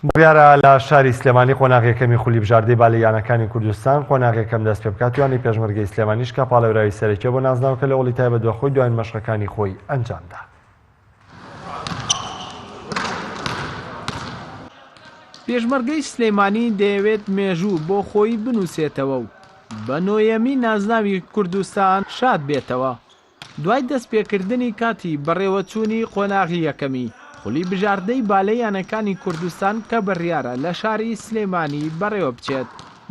بڕیارە لە شاری سلێمانی قۆناغیەکەمی خولی بژاردەی بالەیانەکانی کوردستان قۆناغیەکەم دەست پێ بکات توانی پێشمەرگەی سلێمانیش کە پاڵەوراوی سەرەکیە بۆ نازناوکە لە ئۆڵی تایبەت دووەخۆی دوایین مەشقەکانی خۆی ئەنجامدا. پێشمەرگەی سلێمانی دەیەوێت مێژوو بۆ خۆی بنووسێتەوە و بە نۆیەمی نازناوی کوردستان شاد بێتەوە. دوای دەستپێکردنی کاتی بەڕێوەچوونی قۆناغی یەکەمی خولی بژاردەی بالەیانەکانی کوردستان کە بڕیارە لە شاری سلێمانی بەڕێوە بچێت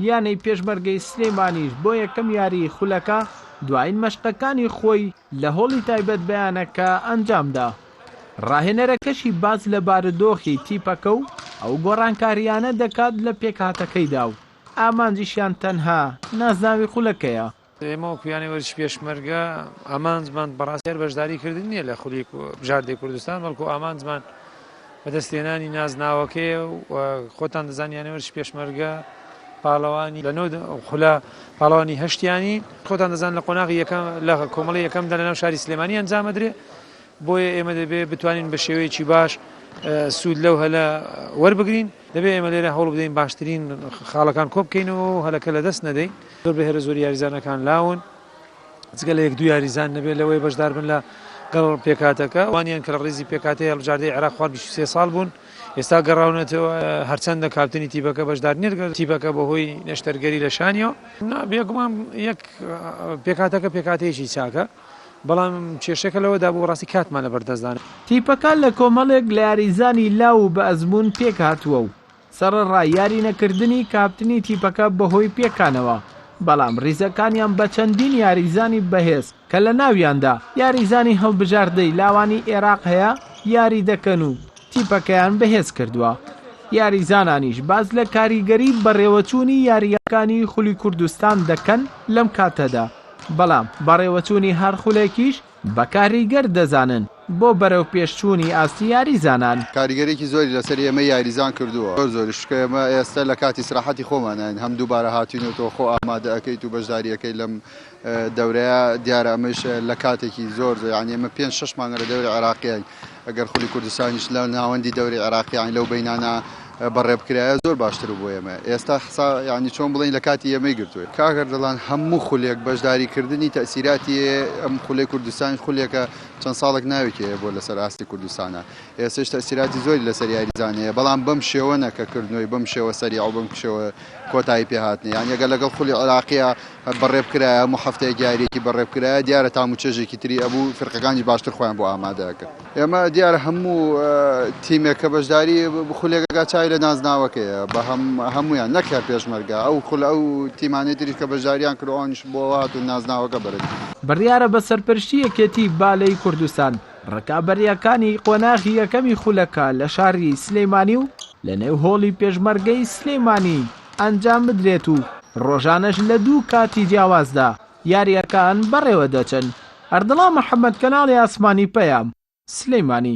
یانەی پێشمەرگەی سلێمانیش بۆ یەکەم یاری خولەکە دوایین مەشقەکانی خۆی لە هۆڵی تایبەت بەیانەکە ئەنجامدا. ڕاهێنەرەکەشی باز لە بارودۆخی تیپەکە و ئەو گۆڕانکاریانە دەکات لە پێکهاتەکەیدا و ئامانجیشیان تەنها نازناوی خولەکەیە. ئێمە وەکویانی وەرش پێشمەرگە ئامانجمان بەڕاستیار بەشداری کردن نییە لە خولی بژاردەی کوردستان بەڵکو ئامانجمان بەدەستێنانی نازناوەکەی و خۆتان دەزانیانە وەرش پێشمەرگە پاڵەوانی لە نۆ خولە پاڵەوانی هەشتیانی خۆتان دەزان لە قۆناغی یەکەم لە کۆمەڵی یەکەمدا لەناو شاری سلێمانی ئەنجامەدرێ بۆیە ئێمە دەبێت بتوانین بە شێوەیەکی باش سوود لەو هەلە وەربگرین دەبێت ئێمە لێرە هەوڵ بدەین باشترین خاڵەکان کۆ بکەینەوە هەلەکە لە دەست نەدەین زۆر بەهێرە زۆر یاریزانەکان لاون جگە لە یەک دوو یاریزان نەبێت لەوەی بەشدار بن لە گەڵ پێکاتەکە وانیان کە لە ڕێزی پێکاتەیە هەڵبژاردەی عێراق خوارد 23 ساڵ بوون ئێستا گەڕاونەتەوە هەرچەندە کاپتنی تیپەکە بەشدار نێرگە تیپەکە بەهۆی نەشتەرگەری لە شانیەوە بێگومان یەک پێکاتەکە پێکاتەیەکی چاکە بەڵام کێشەکە لەوەدا بۆ ڕاستی کاتمان لە بەردەستدان تیپەکە لە کۆمەڵێک لە یاریزانی لاو بە ئەزمون پێک هاتووە و سەرەڕای یاری نەکردنی کاپتنی تیپەکە بەهۆی پێکانەوە بەڵام ریزەکانیان بە چەندین یاریزانی بەهێز کە لە ناویاندا یاریزانی هەڵبژاردەی لاوانی عێراق هەیە یاری دەکەن و تیپەکەیان بەهێز کردووە. یاریزانانیش باز لە کاریگەری بەڕێوەچوونی یاریەکانی خولی کوردستان دەکەن لەم کاتەدا بەڵام بەڕێوەچوونی هەر خولێکیش بە کاریگەر دەزانن بۆ بەرەو پێشچوونی ئاستی یاریزانان. کاریگەرێکی زۆری لەسەر ئێمە یاریزان کردووە زۆر شکە ئێمە ئێستا لە کاتی سراحەتی خۆمانین هەم دووبارە هاتوینەوە خۆ ئامادە ئەەکەیت و بەشداریەکەی لەم دەورەیە دیارە ئەمەش لە کاتێکی زۆر یعنی ئێمە 5-6 مانگە لە دەوری عێراقیین ئەگەر خولی کوردستانیش لە ناوەندی دەوری عێراقییان لەو بەینانە بەڕێبکرایە زۆر باشتر بوو ئێمە ئێستا ینی چۆن بڵین لە کاتی ئێمەی گرتووە کاگەر دەڵان هەموو خولێک بەشداریکردنی تەسیراتی ئەم خولی کوردستانی خولێکە چەند ساڵێک ناوێکێ بۆ لەسەر ئاستی کوردستانە ئێستش تەسیراتی زۆری لەسەر یاریزانەیە بەڵام بەم شێوە نەکەکردنەوەی بەم شێوە سەری ئەو بەم شێوە کۆتایی پێهاتنی یان ئەگەر لەگەڵ خولی عێراقیە بەڕێبکرایە هەموو هەفتەیە یاریەکی بەڕێبکرایە دیارە تام و چێژێکی تری ئەبوو فرقەکانی باشتر خۆیان بۆ ئامادەکە ئێمە دیارە هەموو تیمێکە بەشداری خولێکەکە چای لە نازناوەکەیە بە هەمویان نەکە پێشمەرگە ئەو خول ئەو تیمانێ تریش کە بەشداریان کردوانش بۆ هات و نازناوەکە بەرن بڕیارە بە سەرپەرشتی یەکێتی بالەی کوردستان ڕکابەریەکانی قۆناغی یەکەمی خولەکە لە شاری سلێمانی و لە نێو هۆڵی پێشمەرگەی سلێمانی ئەنجام بدرێت و ڕۆژانەش لە دوو کاتی جیاوازدا یاریەکان بەڕێوە دەچن. ئەردەڵا محەممەد کەناڵی ئاسمانی پەیام سلێمانی.